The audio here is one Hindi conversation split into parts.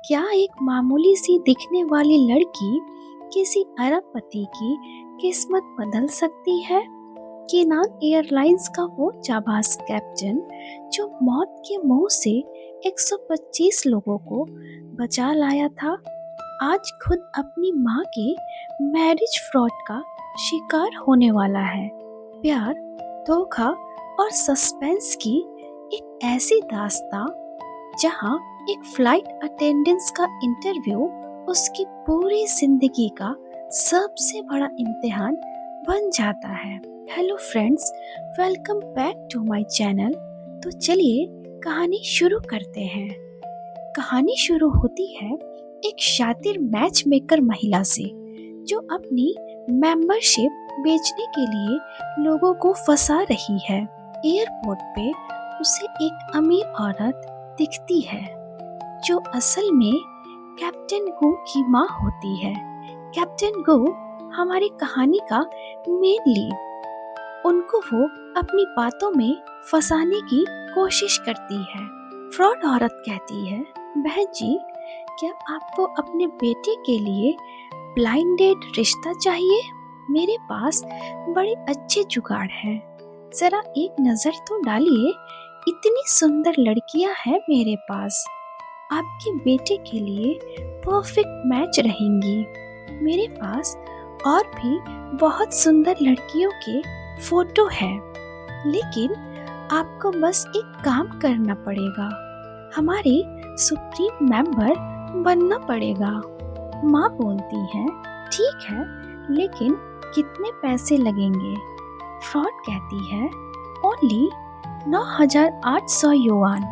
क्या एक मामूली सी दिखने वाली लड़की किसी अरबपति की किस्मत बदल सकती है? केनान एयरलाइंस का वो जाबाज कैप्टन जो मौत के मुंह से 125 लोगों को बचा लाया था, आज खुद अपनी मां के मैरिज फ्रॉड का शिकार होने वाला है। प्यार, धोखा और सस्पेंस की एक ऐसी दास्तां जहां एक फ्लाइट अटेंडेंस का इंटरव्यू उसकी पूरी जिंदगी का सबसे बड़ा इम्तिहान बन जाता है। Hello friends, welcome back to my channel. तो चलिए कहानी शुरू करते हैं। कहानी शुरू होती है एक शातिर मैच मेकर महिला से जो अपनी मेंबरशिप बेचने के लिए लोगों को फंसा रही है। एयरपोर्ट पे उसे एक अमीर औरत दिखती है जो असल में कैप्टन गो की माँ होती है। कैप्टन गो हमारी कहानी का मेन लीड। उनको वो अपनी बातों में फंसाने की कोशिश करती है। फ्रॉड औरत कहती है, बहन जी, क्या आपको अपने बेटे के लिए ब्लाइंड डेट रिश्ता चाहिए? मेरे पास बड़े अच्छे जुगाड़ हैं, जरा एक नजर तो डालिए। इतनी सुंदर लड़कियां हैं मेरे पास, आपके बेटे के लिए परफेक्ट मैच रहेंगी। मेरे पास और भी बहुत सुंदर लड़कियों के फोटो हैं, लेकिन आपको बस एक काम करना पड़ेगा, हमारी सुप्रीम मेंबर बनना पड़ेगा। माँ बोलती है, ठीक है, लेकिन कितने पैसे लगेंगे? फ्रॉड कहती है, ओनली 9,800 युआन।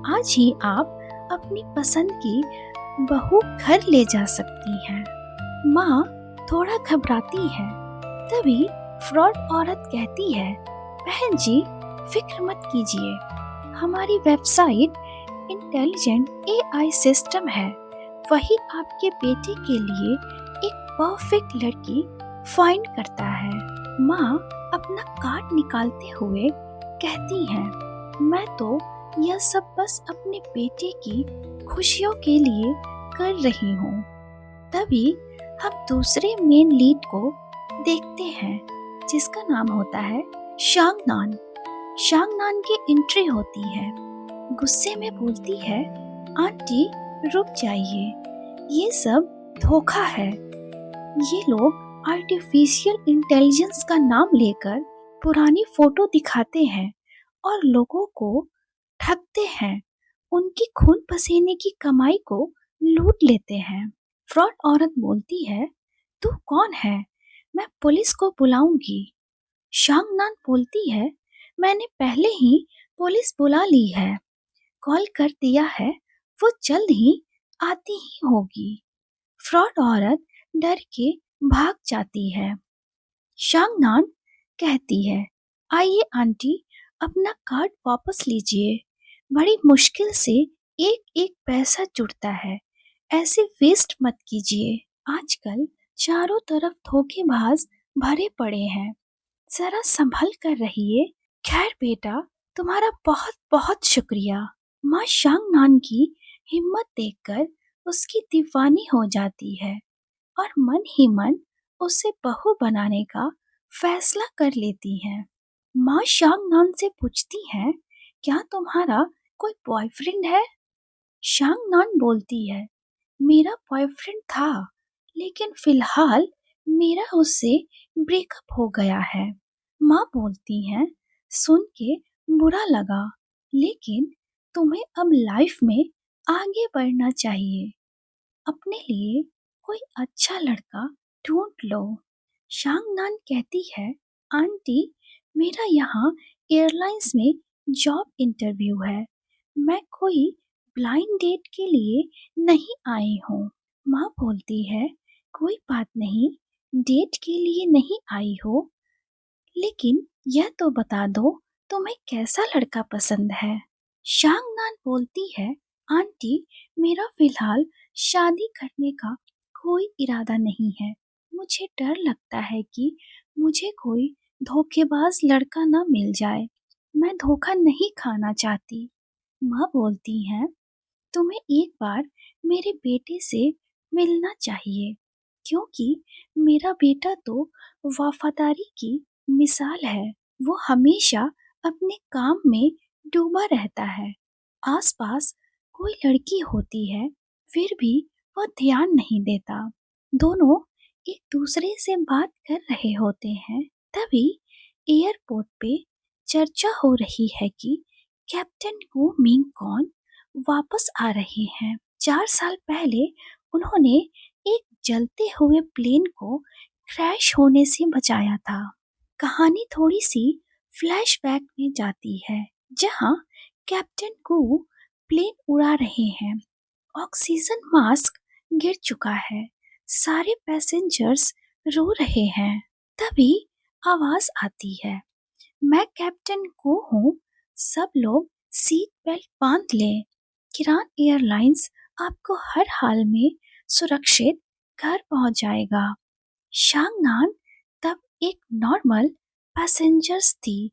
आज ही आप अपनी पसंद की बहू घर ले जा सकती हैं। माँ थोड़ा घबराती है। तभी फ्रॉड औरत कहती है, बहन जी, फिक्र मत कीजिए, हमारी वेबसाइट इंटेलिजेंट एआई सिस्टम है, वही आपके बेटे के लिए एक परफेक्ट लड़की फाइंड करता है। माँ अपना कार्ड निकालते हुए कहती है, मैं तो यह सब बस अपने बेटे की खुशियों के लिए कर रही हूँ। तभी हम दूसरे मेन लीड को देखते हैं जिसका नाम होता है शांगनान। शांगनान की एंट्री होती है, गुस्से में बोलती है, आंटी रुक जाइए, ये सब धोखा है। ये लोग आर्टिफिशियल इंटेलिजेंस का नाम लेकर पुरानी फोटो दिखाते हैं और लोगों को ठगते हैं, उनकी खून पसीने की कमाई को लूट लेते हैं। फ्रॉड औरत बोलती है, तू कौन है? मैं पुलिस को बुलाऊंगी। शांगनान बोलती है, मैंने पहले ही पुलिस बुला ली है, कॉल कर दिया है, वो जल्द ही आती ही होगी। फ्रॉड औरत डर के भाग जाती है। शांगनान कहती है, आइए आंटी, अपना कार्ड वापस लीजिए, बड़ी मुश्किल से एक एक पैसा जुड़ता है, ऐसे वेस्ट मत कीजिए। आजकल चारों तरफ धोखेबाज भरे पड़े हैं, जरा संभल कर रहिए। खैर बेटा, तुम्हारा बहुत बहुत शुक्रिया। माँ शांगनान की हिम्मत देखकर उसकी दीवानी हो जाती है और मन ही मन उसे बहू बनाने का फैसला कर लेती है। माँ शांगनान से पूछती है, क्या तुम्हारा कोई बॉयफ्रेंड है? शांगनान बोलती है, मेरा बॉयफ्रेंड था, लेकिन फिलहाल मेरा उससे ब्रेकअप हो गया है। माँ बोलती हैं, सुन के बुरा लगा, लेकिन तुम्हें अब लाइफ में आगे बढ़ना चाहिए, अपने लिए कोई अच्छा लड़का ढूंढ लो। शांगनान कहती है, आंटी, मेरा यहाँ एयरलाइंस में जॉब इंटरव्यू है, मैं कोई ब्लाइंड डेट के लिए नहीं आई हूँ। माँ बोलती है, कोई बात नहीं, डेट के लिए नहीं आई हो, लेकिन यह तो बता दो तुम्हें कैसा लड़का पसंद है। शांगनान बोलती है, आंटी, मेरा फिलहाल शादी करने का कोई इरादा नहीं है, मुझे डर लगता है कि मुझे कोई धोखेबाज लड़का ना मिल जाए, मैं धोखा नहीं खाना चाहती। माँ बोलती है, तुम्हें एक बार मेरे बेटे से मिलना चाहिए, क्योंकि मेरा बेटा तो वफादारी की मिसाल है। वो हमेशा अपने काम में डूबा रहता है। आसपास कोई लड़की होती है, फिर भी वो ध्यान नहीं देता। दोनों एक दूसरे से बात कर रहे होते हैं, तभी एयरपोर्ट पे चर्चा हो रही है कि कैप्टन गो मिंग कौन वापस आ रहे हैं। 4 साल पहले उन्होंने एक जलते हुए प्लेन को क्रैश होने से बचाया था। कहानी थोड़ी सी फ्लैशबैक में जाती है, जहां कैप्टन को प्लेन उड़ा रहे हैं। ऑक्सीजन मास्क गिर चुका है। सारे पैसेंजर्स रो रहे हैं। तभी आवाज आती है, मैं कैप्टन को हूँ, सब लोग सीट बेल्ट बांध लें। किरान एयरलाइंस आपको हर हाल में सुरक्षित घर पहुंच जाएगा। शांगनान तब एक नॉर्मल पैसेंजर्स थी।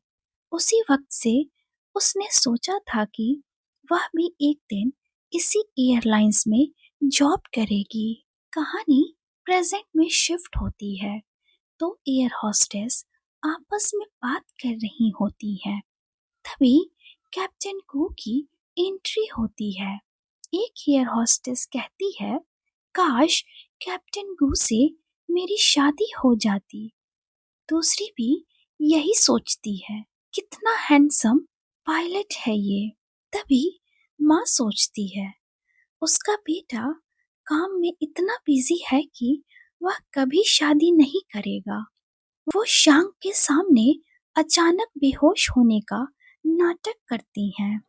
उसी वक्त से उसने सोचा था कि वह भी एक दिन इसी एयरलाइंस में जॉब करेगी। कहानी प्रेजेंट में शिफ्ट होती है, तो एयर हॉस्टेस आपस में बात कर रही होती है। तभी कैप्टन कू की एंट्री होती है। एक एयर हॉस्टेस कहती है, काश कैप्टन गू से मेरी शादी हो जाती। दूसरी भी यही सोचती है, कितना हैंडसम पायलट है ये। तभी माँ सोचती है, उसका बेटा काम में इतना बिजी है कि वह कभी शादी नहीं करेगा। वो शांग के सामने अचानक बेहोश होने का नाटक करती हैं।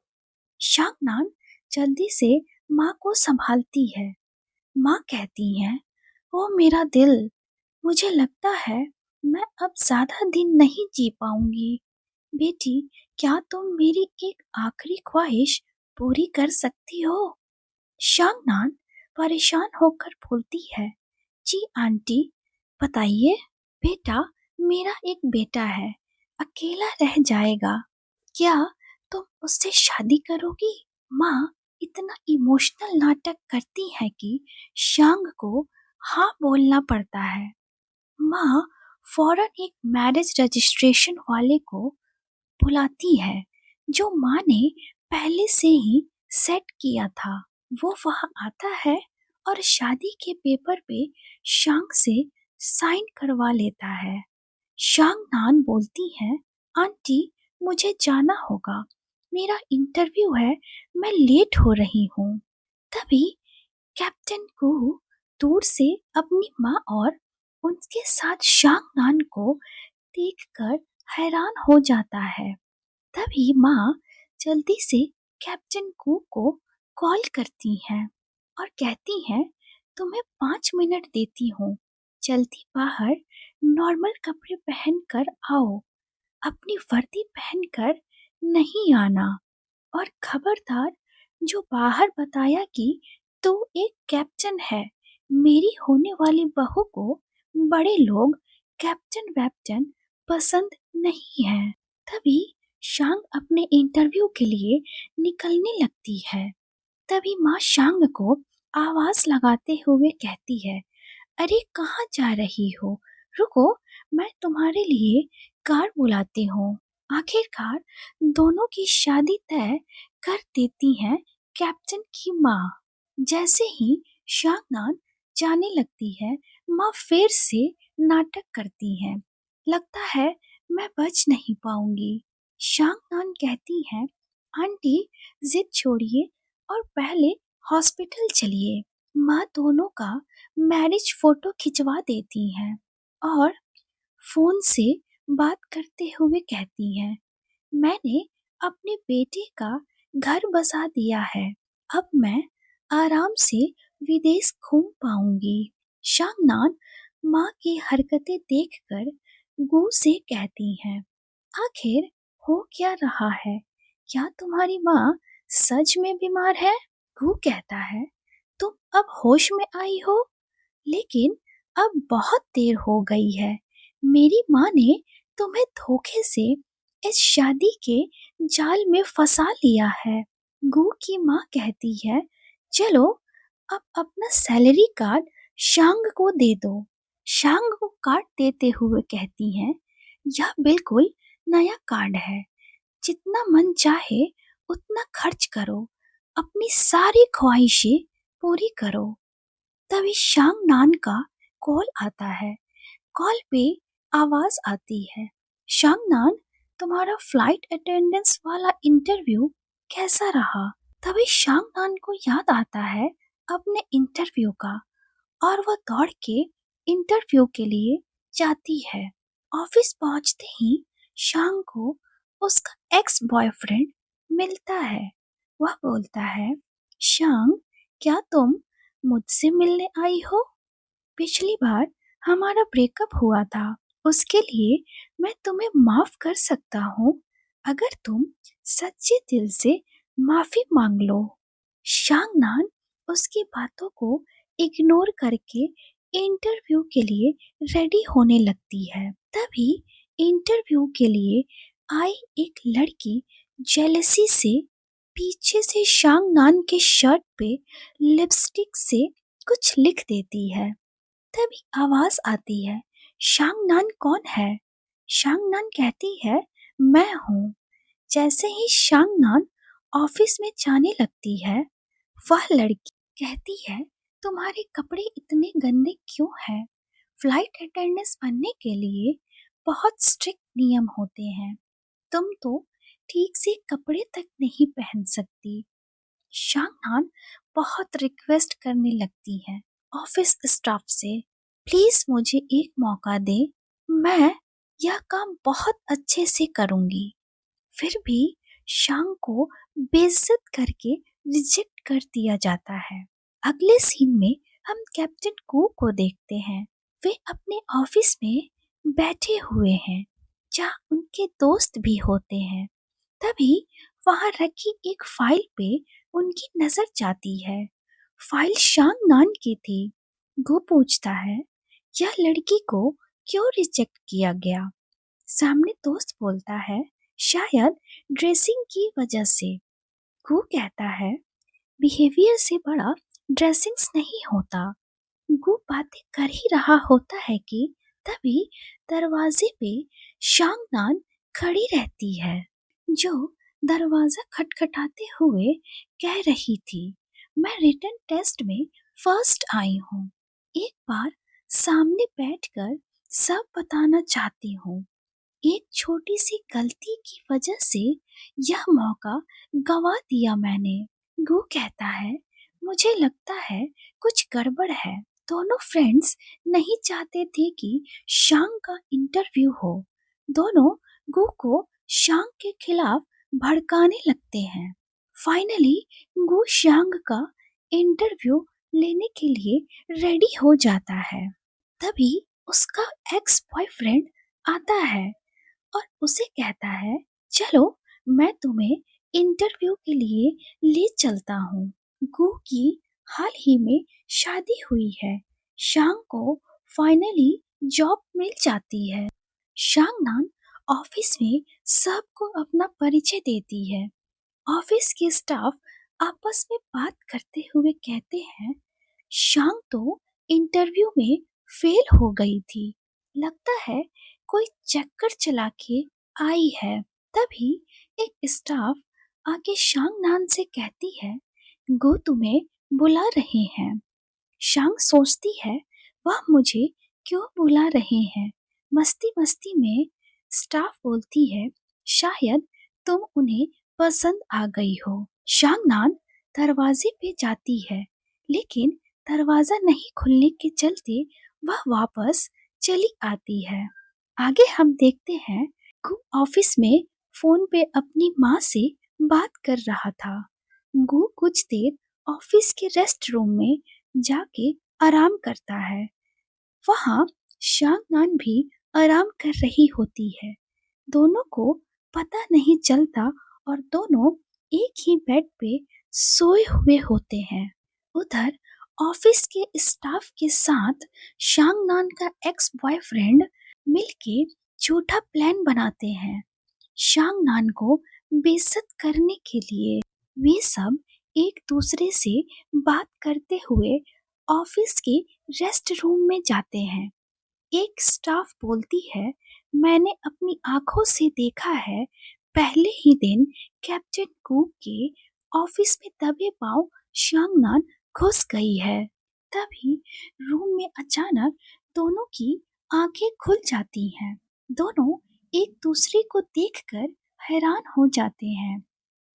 शांगनान जल्दी से माँ को संभालती है। माँ कहती हैं, ओ मेरा दिल, मुझे लगता है मैं अब ज्यादा दिन नहीं जी पाऊंगी। बेटी, क्या तुम मेरी एक आखिरी ख्वाहिश पूरी कर सकती हो? शांगनान परेशान होकर बोलती है, जी आंटी, बताइए। बेटा, मेरा एक बेटा है, अकेला रह जाएगा। क्या तुम उससे शादी करोगी? माँ इतना इमोशनल नाटक करती है कि शांग को हाँ बोलना पड़ता है। माँ फौरन एक मैरिज रजिस्ट्रेशन वाले को बुलाती है, जो माँ ने पहले से ही सेट किया था। वो वहाँ आता है और शादी के पेपर पे शांग से साइन करवा लेता है। शांग नान बोलती है, आंटी मुझे जाना होगा, मेरा इंटरव्यू है, मैं लेट हो रही हूँ। तभी कैप्टन कू दूर से अपनी माँ और उनके साथ शांग नान को देखकर हैरान हो जाता है। तभी माँ जल्दी से कैप्टन कू को कॉल करती हैं और कहती हैं, तुम्हें 5 मिनट देती हूँ, जल्दी बाहर नॉर्मल कपड़े पहनकर आओ, अपनी वर्दी पहनकर नहीं आना। और खबरदार, जो बाहर बताया कि तू एक कैप्टन है, मेरी होने वाली बहू को बड़े लोग कैप्टन वैप्टन पसंद नहीं है। तभी शांग अपने इंटरव्यू के लिए निकलने लगती है। तभी माँ शांग को आवाज लगाते हुए कहती है, अरे कहाँ जा रही हो? रुको, मैं तुम्हारे लिए कार बुलाती हूँ। आखिरकार दोनों की शादी तय कर देती है कैप्टन की माँ। जैसे ही शांगनान जाने लगती है, माँ फिर से नाटक करती है, लगता है मैं बच नहीं पाऊंगी। शांगनान कहती है, आंटी जिद छोड़िए और पहले हॉस्पिटल चलिए। माँ दोनों का मैरिज फोटो खिंचवा देती हैं और फोन से बात करते हुए कहती हैं, मैंने अपने बेटे का घर बसा दिया है, अब मैं आराम से विदेश घूम पाऊंगी। शांगनान माँ की हरकतें देखकर गू से कहती हैं, आखिर हो क्या रहा है? क्या तुम्हारी माँ सच में बीमार है? गू कहता है, तुम अब होश में आई हो, लेकिन अब बहुत देर हो गई है। मेरी माँ ने तुम्हें धोखे से इस शादी के जाल में फंसा लिया है। गू की माँ कहती है, चलो अब अपना सैलरी कार्ड शांग को दे दो। शांग को कार्ड देते हुए कहती हैं, यह बिल्कुल नया कार्ड है, जितना मन चाहे उतना खर्च करो, अपनी सारी ख्वाहिशें पूरी करो। तभी शांग नान का कॉल आता है। कॉल पे आवाज आती है, शांगनान, तुम्हारा फ्लाइट अटेंडेंस वाला इंटरव्यू कैसा रहा? तभी शांगनान को याद आता है अपने इंटरव्यू का, और वो दौड़ के इंटरव्यू के लिए जाती है। ऑफिस पहुंचते ही शांग को उसका एक्स बॉयफ्रेंड मिलता है। वह बोलता है, शांग, क्या तुम मुझसे मिलने आई हो? पिछली बार हमारा ब्रेकअप हुआ था, उसके लिए मैं तुम्हें माफ कर सकता हूँ अगर तुम सच्चे दिल से माफी मांग लो। शांगनान उसकी बातों को इग्नोर करके इंटरव्यू के लिए रेडी होने लगती है। तभी इंटरव्यू के लिए आई एक लड़की जेलसी से पीछे से शांगनान के शर्ट पे लिपस्टिक से कुछ लिख देती है। तभी आवाज आती है, शांगनान कौन है? शांगनान कहती है, मैं हूँ। जैसे ही शांगनान ऑफिस में जाने लगती है, वह लड़की कहती है, तुम्हारे कपड़े इतने गंदे क्यों हैं? फ्लाइट अटेंडेंस बनने के लिए बहुत स्ट्रिक्ट नियम होते हैं, तुम तो ठीक से कपड़े तक नहीं पहन सकती। शांगनान बहुत रिक्वेस्ट करने लगती है ऑफिस स्टाफ से, प्लीज मुझे एक मौका दे, मैं यह काम बहुत अच्छे से करूंगी। फिर भी शांग को बेइज्जत करके रिजेक्ट कर दिया जाता है। अगले सीन में हम कैप्टन कू को देखते हैं। वे अपने ऑफिस में बैठे हुए हैं, जहाँ उनके दोस्त भी होते हैं। तभी वहां रखी एक फाइल पे उनकी नजर जाती है। फाइल शांगनान की थी। गो पूछता है, यह लड़की को क्यों रिजेक्ट किया गया? सामने दोस्त बोलता है, शायद ड्रेसिंग की वजह से। गो कहता है, बिहेवियर से बड़ा ड्रेसिंग्स नहीं होता। गो बातें कर ही रहा होता है कि तभी दरवाजे पे शांगनान खड़ी रहती है, जो दरवाजा खटखटाते हुए कह रही थी, मैं रिटन टेस्ट में फर्स्ट आई हूँ। एक बार सामने बैठकर सब बताना चाहती हूँ। एक छोटी सी गलती की वजह से यह मौका गवा दिया मैंने। गो कहता है, मुझे लगता है कुछ गड़बड़ है। दोनों फ्रेंड्स नहीं चाहते थे कि शांग का इंटरव्यू हो। दोनों गो को शांग के खिलाफ भड़काने लगते हैं। फाइनली गो शांग का इंटरव्यू लेने के लिए रेडी हो जाता है। तभी उसका एक्स बॉयफ्रेंड आता है और उसे कहता है, चलो मैं तुम्हें इंटरव्यू के लिए ले चलता हूँ। गू की हाल ही में शादी हुई है। शांग को फाइनली जॉब मिल जाती है। शांगनान ऑफिस में सबको अपना परिचय देती है। ऑफिस के स्टाफ आपस में बात करते हुए कहते हैं, शांग तो इंटरव्यू में फेल हो गई थी, लगता है कोई चक्कर चला के आई है। तभी एक स्टाफ आके शांगनान से कहती है, गो तुम्हें बुला रहे हैं। शांग सोचती है, वह मुझे क्यों बुला रहे हैं। मस्ती मस्ती में स्टाफ बोलती है, शायद तुम उन्हें पसंद आ गई हो। शांगनान दरवाजे पे जाती है, लेकिन दरवाजा नहीं खुलने के चलते वह वापस चली आती है। आगे हम देखते हैं, गु ऑफिस में फोन पे अपनी माँ से बात कर रहा था। गु कुछ देर ऑफिस के रेस्ट रूम में जाके आराम करता है। वहाँ शांगनान भी आराम कर रही होती है। दोनों को पता नहीं चलता और दोनों एक ही बेड पे सोए हुए होते हैं। उधर ऑफिस के स्टाफ के साथ शांगनान का एक्स बॉयफ्रेंड मिलके झूठा प्लान बनाते हैं शांगनान को बेइज्जत करने के लिए। वे सब एक दूसरे से बात करते हुए ऑफिस के रेस्ट रूम में जाते हैं। एक स्टाफ बोलती है, मैंने अपनी आंखों से देखा है, पहले ही दिन कैप्टन कुक के ऑफिस में दबे पांव शांगनान घुस गई है। तभी रूम में अचानक दोनों की आंखें खुल जाती हैं। दोनों एक दूसरे को देखकर हैरान हो जाते हैं।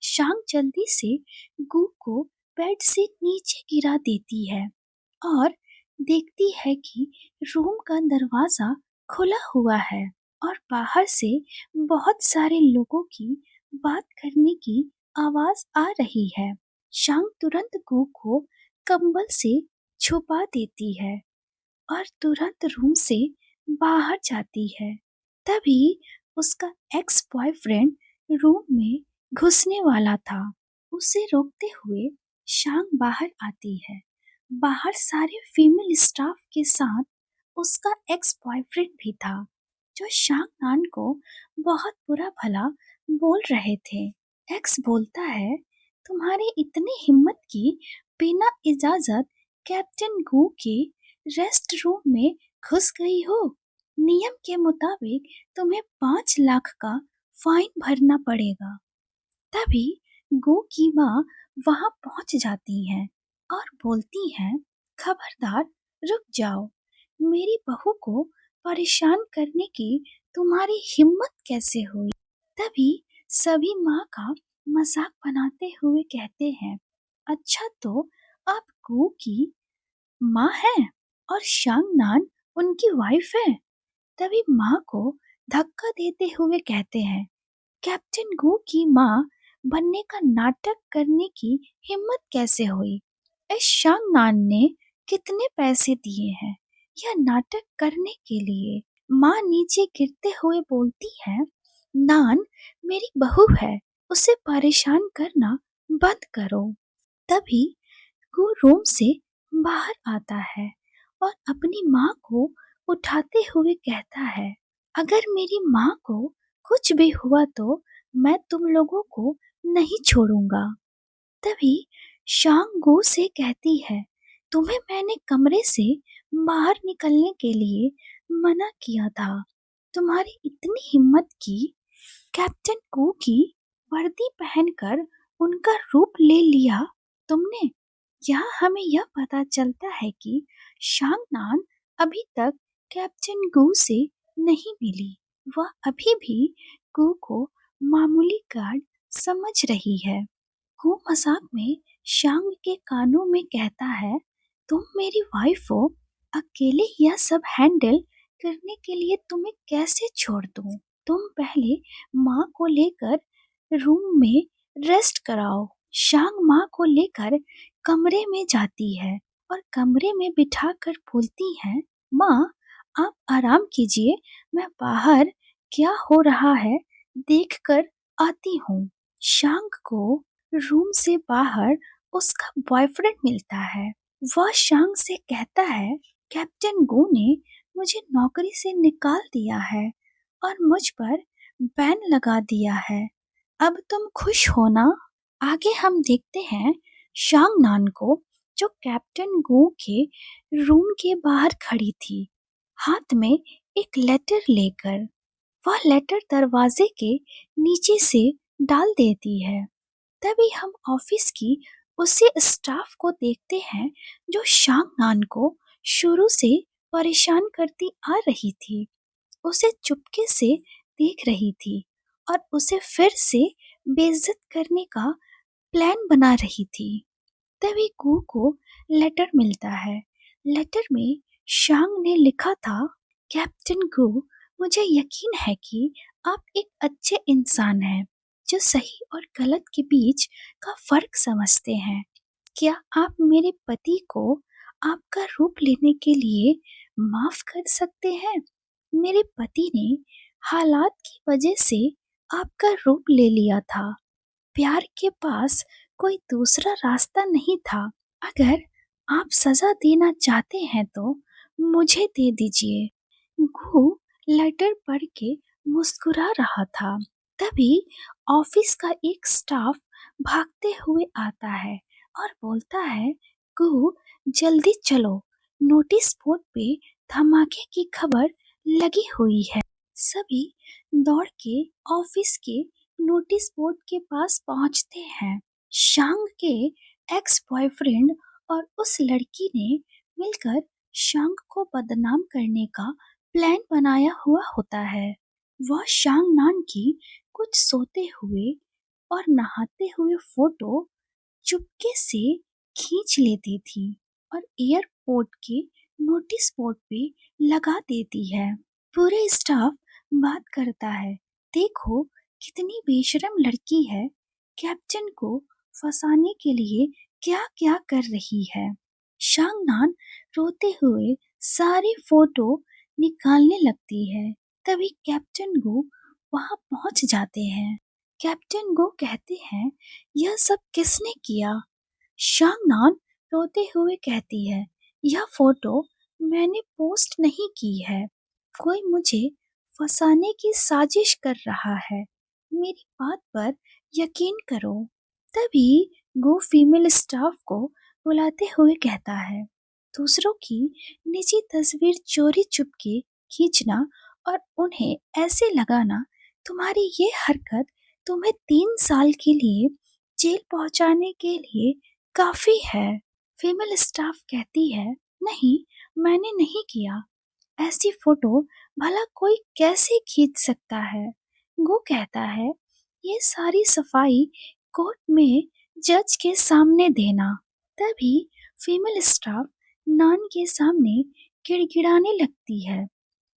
शांग जल्दी से गू को बेड से नीचे गिरा देती है और देखती है कि रूम का दरवाजा खुला हुआ है और बाहर से बहुत सारे लोगों की बात करने की आवाज आ रही है। शांग तुरंत गू को कंबल से छुपा देती है और तुरंत रूम से बाहर जाती है। तभी उसका एक्स बॉयफ्रेंड रूम में घुसने वाला था। उसे रोकते हुए शांग बाहर आती है। बाहर सारे फीमेल स्टाफ के साथ उसका एक्स बॉयफ्रेंड भी था, जो शांग नान को बहुत बुरा भला बोल रहे थे। एक्स बोलता है, तुम्हारी इतनी हिम्मत की बिना इजाजत कैप्टन गू के रेस्ट रूम में घुस गई हो। नियम के मुताबिक तुम्हें 5 लाख का फाइन भरना पड़ेगा। तभी गो की माँ वहां पहुंच जाती हैं और बोलती हैं, खबरदार, रुक जाओ। मेरी बहू को परेशान करने की तुम्हारी हिम्मत कैसे हुई। तभी सभी माँ का मजाक बनाते हुए कहते हैं, अच्छा तो आप गो की माँ है और शांगनान उनकी वाइफ है। तभी माँ को धक्का देते हुए कहते हैं, कैप्टन गू की माँ बनने का नाटक करने की हिम्मत कैसे हुई। इस शांगनान ने कितने पैसे दिए हैं यह नाटक करने के लिए। माँ नीचे गिरते हुए बोलती है, नान मेरी बहू है, उसे परेशान करना बंद करो। तभी वो रूम से बाहर आता है और अपनी माँ को उठाते हुए कहता है, अगर मेरी माँ को कुछ भी हुआ तो मैं तुम लोगों को नहीं छोड़ूंगा। तभी शांग गो से कहती है, तुम्हें मैंने कमरे से बाहर निकलने के लिए मना किया था। तुम्हारी इतनी हिम्मत की कैप्टन गो की वर्दी पहनकर उनका रूप ले लिया तुमने। यहाँ हमें यह पता चलता है कि शांगनान अभी तक कैप्टन गू से नहीं मिली। वह अभी भी गू को मामूली गार्ड समझ रही है। गू मजाक में शांग के कानों में कहता है, तुम मेरी वाइफ हो, अकेले यह सब हैंडल करने के लिए तुम्हें कैसे छोड़ दूं। तुम पहले माँ को लेकर रूम में रेस्ट कराओ। शांग माँ को लेकर कमरे में जाती है और कमरे में बिठाकर बोलती है, माँ आप आराम कीजिए, मैं बाहर क्या हो रहा है देखकर आती हूँ। शांग को रूम से बाहर उसका बॉयफ्रेंड मिलता है। वह शांग से कहता है, कैप्टन गो ने मुझे नौकरी से निकाल दिया है और मुझ पर बैन लगा दिया है। अब तुम खुश हो ना। आगे हम देखते हैं शांग नान को, जो कैप्टन गो के रूम के बाहर खड़ी थी, हाथ में एक लेटर लेकर। वह लेटर दरवाजे के नीचे से डाल देती है। तभी हम ऑफिस की उसी स्टाफ को देखते हैं जो शांग नान को शुरू से परेशान करती आ रही थी। उसे चुपके से देख रही थी और उसे फिर से बेइज्जत करने का प्लान बना रही थी। तभी गू को लेटर मिलता है। लेटर में शांग ने लिखा था, कैप्टन गू, मुझे यकीन है कि आप एक अच्छे इंसान हैं जो सही और गलत के बीच का फर्क समझते हैं। क्या आप मेरे पति को आपका रूप लेने के लिए माफ कर सकते हैं। मेरे पति ने हालात की वजह से आपका रूप ले लिया था। प्यार के पास कोई दूसरा रास्ता नहीं था। अगर आप सजा देना चाहते हैं तो मुझे दे दीजिए। गू लेटर पढ़ के मुस्कुरा रहा था। तभी ऑफिस का एक स्टाफ भागते हुए आता है और बोलता है, गु जल्दी चलो, नोटिस बोर्ड पे धमाके की खबर लगी हुई है। सभी दौड़ के ऑफिस के नोटिस बोर्ड के पास पहुंचते हैं। शांग के एक्स बॉयफ्रेंड और उस लड़की ने मिलकर शांग को बदनाम करने का प्लान बनाया हुआ होता है। वह शांग नान की कुछ सोते हुए और नहाते हुए फोटो चुपके से खींच लेती थी और एयरपोर्ट के नोटिस बोर्ड पे लगा देती है। पूरे स्टाफ बात करता है, देखो कितनी बेशरम लड़की है, कैप्टन को फंसाने के लिए क्या क्या कर रही है। शांगनान रोते हुए सारे फोटो निकालने लगती है। तभी कैप्टन गो वहां पहुंच जाते हैं। कैप्टन गो कहते हैं, यह सब किसने किया? शांगनान रोते हुए कहती है, यह फोटो मैंने पोस्ट नहीं की है, कोई मुझे फंसाने की साजिश कर रहा है, मेरी बात पर यकीन करो। तभी गो फीमेल स्टाफ को बुलाते हुए कहता है, दूसरों की निजी तस्वीर चोरी चुपके खींचना और उन्हें ऐसे लगाना, तुम्हारी ये हरकत तुम्हें 3 साल के लिए जेल पहुंचाने के लिए काफी है। फीमेल स्टाफ कहती है, नहीं, मैंने नहीं किया, ऐसी फोटो भला कोई कैसे खींच सकता है। गो कहता है, ये सारी सफाई कोर्ट में जज के सामने देना। तभी फीमेल स्टाफ नान के सामने गिड़गिड़ाने लगती है,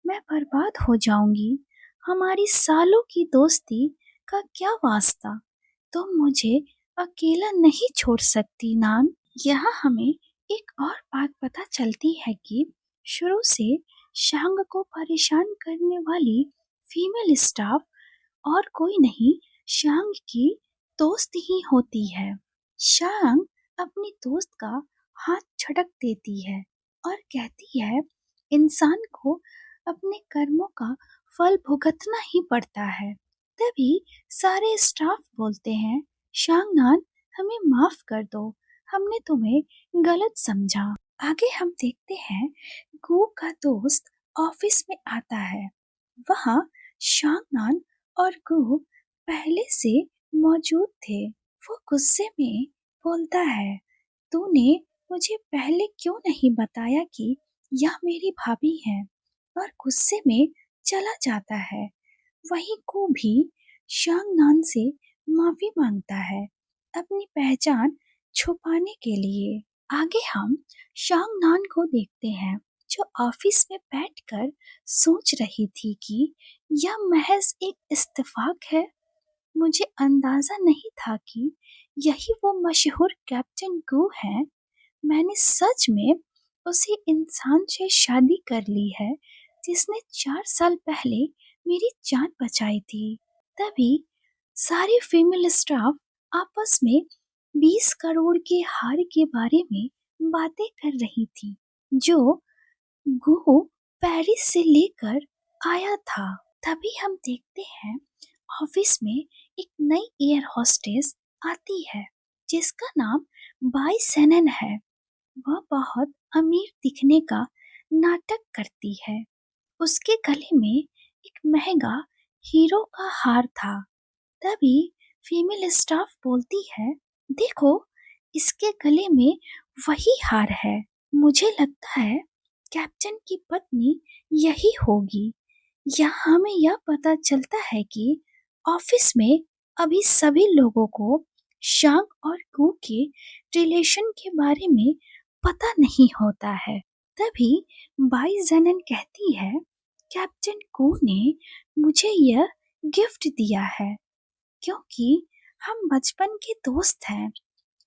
मैं बर्बाद हो जाऊंगी, हमारी सालों की दोस्ती का क्या वास्ता, तुम मुझे अकेला नहीं छोड़ सकती नान। यहाँ हमें एक और बात पता चलती है कि शुरू से शांग को परेशान करने वाली फीमेल स्टाफ और कोई नहीं, शांग की दोस्त ही होती है। शांग अपनी दोस्त का हाथ झटक देती है और कहती है, इंसान को अपने कर्मों का फल भुगतना ही पड़ता है। तभी सारे स्टाफ बोलते हैं, शांगनान, हमें माफ कर दो, हमने तुम्हें गलत समझा। आगे हम देखते हैं, गू का दोस्त ऑफिस में आता है। वहाँ शांगनान और गू पहले से मौजूद थे। वो गुस्से में बोलता है, तूने मुझे पहले क्यों नहीं बताया कि यह मेरी भाभी है, और गुस्से में चला जाता है। वहीं को भी शांगनान से माफी मांगता है अपनी पहचान छुपाने के लिए। आगे हम शांगनान को देखते हैं, जो ऑफिस में बैठकर सोच रही थी कि यह महज एक इत्तेफाक है। मुझे अंदाजा नहीं था कि यही वो मशहूर कैप्टन गू है। मैंने सच में उसी इंसान से शादी कर ली है जिसने 4 साल पहले मेरी जान बचाई थी। तभी सारी फीमेल स्टाफ आपस में 20 करोड़ के हार के बारे में बातें कर रही थी, जो गो पेरिस से लेकर आया था। तभी हम देखते हैं, ऑफिस में एक नई एयर होस्टेस आती है जिसका नाम बाई सेनन है। वह बहुत अमीर दिखने का नाटक करती है। उसके गले में एक महंगा हीरो का हार था। तभी फीमेल स्टाफ बोलती है, देखो, इसके गले में वही हार है, मुझे लगता है कैप्टन की पत्नी यही होगी। यहाँ हमें यह पता चलता है कि ऑफिस में अभी सभी लोगों को शांग और कू के रिलेशन के बारे में पता नहीं होता है। तभी बाई जेनन कहती है, कैप्टन कू ने मुझे यह गिफ्ट दिया है क्योंकि हम बचपन के दोस्त हैं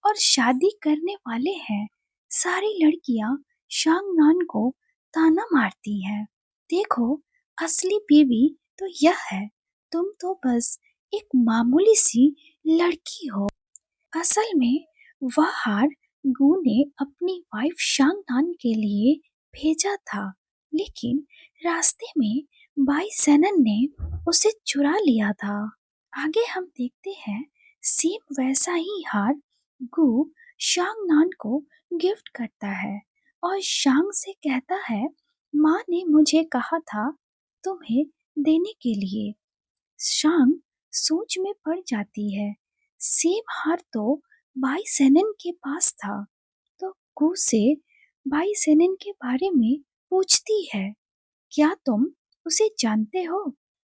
और शादी करने वाले हैं। सारी लड़कियां शांगनान को ताना मारती हैं, देखो, असली बीवी तो यह है, तुम तो बस एक मामूली सी लड़की हो। असल में वह हार गू ने अपनी वाइफ शांगनान के लिए भेजा था, लेकिन रास्ते में बाई सेनन ने उसे चुरा लिया था। आगे हम देखते हैं, सेम वैसा ही हार गू शांगनान को गिफ्ट करता है और शांग से कहता है माँ ने मुझे कहा था तुम्हें देने के लिए। शांग सोच में पड़ जाती है। सेब हार तो बाई सेनन के पास था, तो गू से बाई सेनन के बारे में पूछती है, क्या तुम उसे जानते हो?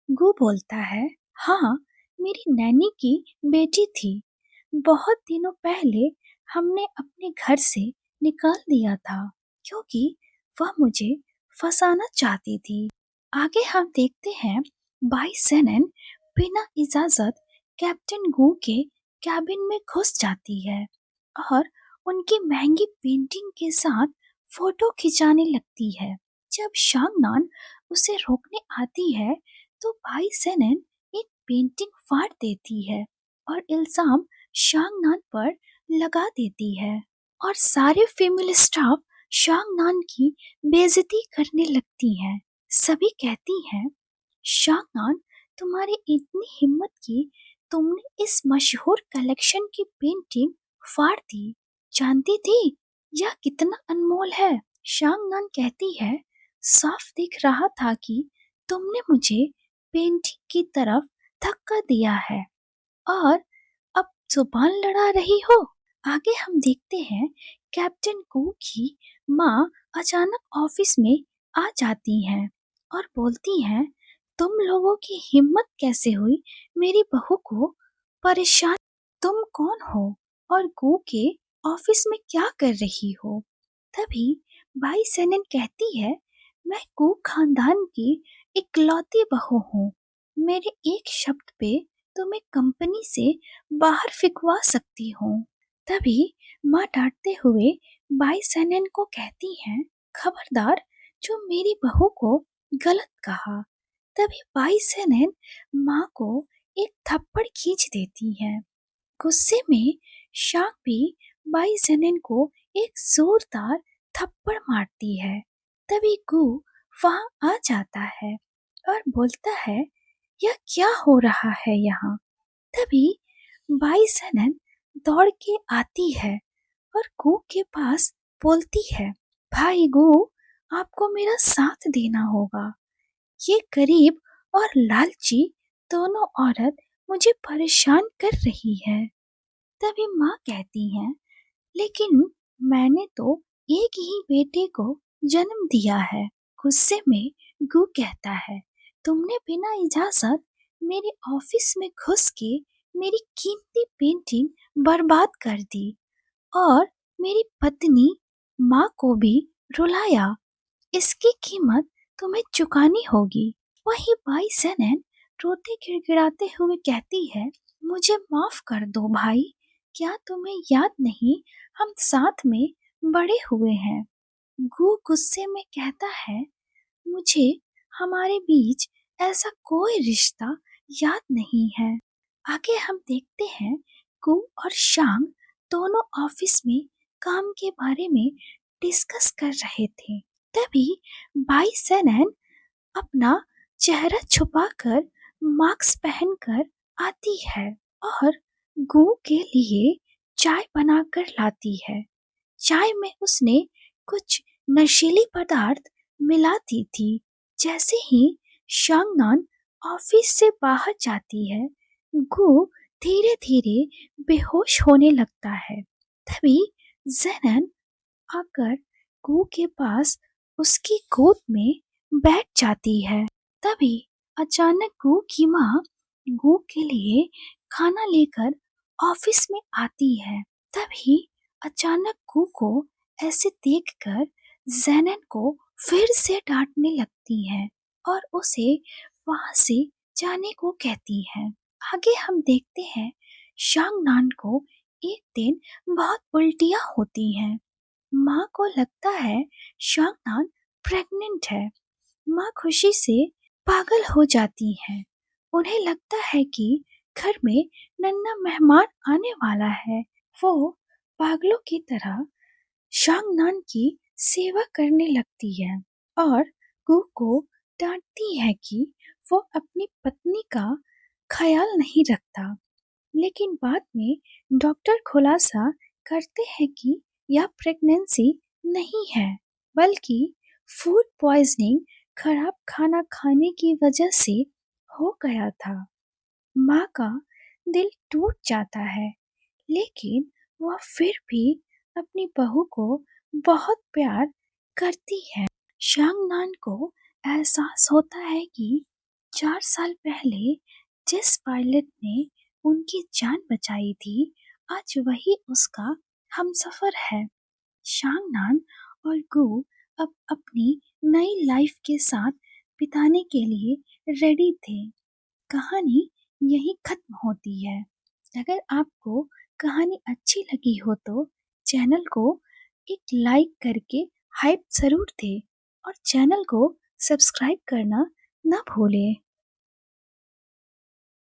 गू बोलता है, हाँ, मेरी नैनी की बेटी थी। बहुत दिनों पहले हमने अपने घर से निकाल दिया था क्योंकि वह मुझे फंसाना चाहती थी। आगे हम देखते हैं बाई सेनन बिना इजाजत कैप्टन गू के कैबिन में घुस जाती है और उनकी महंगी पेंटिंग के साथ फोटो खिंचाने लगती है। जब शांगनान उसे रोकने आती है तो बाई सेनन एक पेंटिंग फाड़ देती है और इल्जाम शांगनान पर लगा देती है और सारे फीमेल स्टाफ शांगनान की बेइज्जती करने लगती हैं। सभी कहती हैं, शांगनान, तुम्हारी इतनी हिम्मत की तुमने इस मशहूर कलेक्शन की पेंटिंग फाड़ दी। जानती थी यह कितना अनमोल है? शांगनान कहती है, साफ दिख रहा था कि तुमने मुझे पेंटिंग की तरफ धक्का दिया है और अब जुबान लड़ा रही हो। आगे हम देखते हैं कैप्टन कू की माँ अचानक ऑफिस में आ जाती हैं और बोलती हैं, तुम लोगों की हिम्मत कैसे हुई मेरी बहू को परेशान? तुम कौन हो और कू के ऑफिस में क्या कर रही हो? तभी बाई सेनन कहती है, मैं कू खानदान की इकलौती बहू हूँ। मेरे एक शब्द पे तुम्हें कंपनी से बाहर फिकवा सकती हूँ। तभी माँ डांटते हुए बाई सेनन को कहती हैं, खबरदार जो मेरी बहू को गलत कहा। तभी बाई सेनन माँ को एक थप्पड़ खींच देती है। गुस्से में शांग भी बाई सेनन को एक जोरदार थप्पड़ मारती है। तभी गू वहां आ जाता है और बोलता है, यह क्या हो रहा है यहाँ? तभी बाई सेनन दौड़ के आती है और गू के पास बोलती है, भाई गू, आपको मेरा साथ देना होगा। ये गरीब और लालची दोनों औरत मुझे परेशान कर रही है। तभी माँ कहती है, लेकिन मैंने तो एक ही बेटे को जन्म दिया है। गुस्से में गू कहता है, तुमने बिना इजाजत मेरे ऑफिस में घुस के मेरी कीमती पेंटिंग बर्बाद कर दी और मेरी पत्नी माँ को भी रुलाया। इसकी कीमत तुम्हें चुकानी होगी। वही बाई सेनन रोते गिड़गिड़ाते हुए कहती है, मुझे माफ कर दो भाई, क्या तुम्हें याद नहीं हम साथ में बड़े हुए हैं? गू गुस्से में कहता है, मुझे हमारे बीच ऐसा कोई रिश्ता याद नहीं है। आगे हम देखते हैं गू और शांग दोनों ऑफिस में काम के बारे में डिस्कस कर रहे थे। तभी बाई सेनन अपना चेहरा छुपाकर मास्क पहनकर आती है और गू के लिए चाय बनाकर लाती है। चाय में उसने कुछ नशीली पदार्थ मिला दी थी। जैसे ही शांगनान ऑफिस से बाहर जाती है, गू धीरे धीरे बेहोश होने लगता है। तभी जेनन आकर गू के पास उसकी गोद में बैठ जाती है। तभी अचानक गू की माँ गू के लिए खाना लेकर ऑफिस में आती है। तभी अचानक गू को ऐसे देखकर जेनन को फिर से डांटने लगती है और उसे वहां से जाने को कहती है। आगे हम देखते हैं शांगनान को एक दिन बहुत उल्टियाँ होती हैं। माँ को लगता है शांगनान प्रेग्नेंट है। माँ खुशी से पागल हो जाती है। उन्हें लगता है कि घर में नन्हा मेहमान आने वाला है। वो पागलों की तरह शांगनान की सेवा करने लगती है और गू को डांटती है कि वो अपनी पत्नी का ख्याल नहीं रखता। लेकिन बाद में डॉक्टर खुलासा करते हैं कि यह प्रेगनेंसी नहीं है, बल्कि फूड पॉइजनिंग खराब खाना खाने की वजह से हो गया था। माँ का दिल टूट जाता है, लेकिन वह फिर भी अपनी बहू को बहुत प्यार करती है। शांगनान को एहसास होता है कि 4 साल पहले जिस पायलट ने उनकी जान बचाई थी, आज वही उसका हमसफर है। शांगनान और गू अब अपनी नई लाइफ के साथ बिताने के लिए रेडी थे। कहानी यहीं खत्म होती है। अगर आपको कहानी अच्छी लगी हो तो चैनल को एक लाइक करके हाइप जरूर दें और चैनल को सब्सक्राइब करना ना भूलें।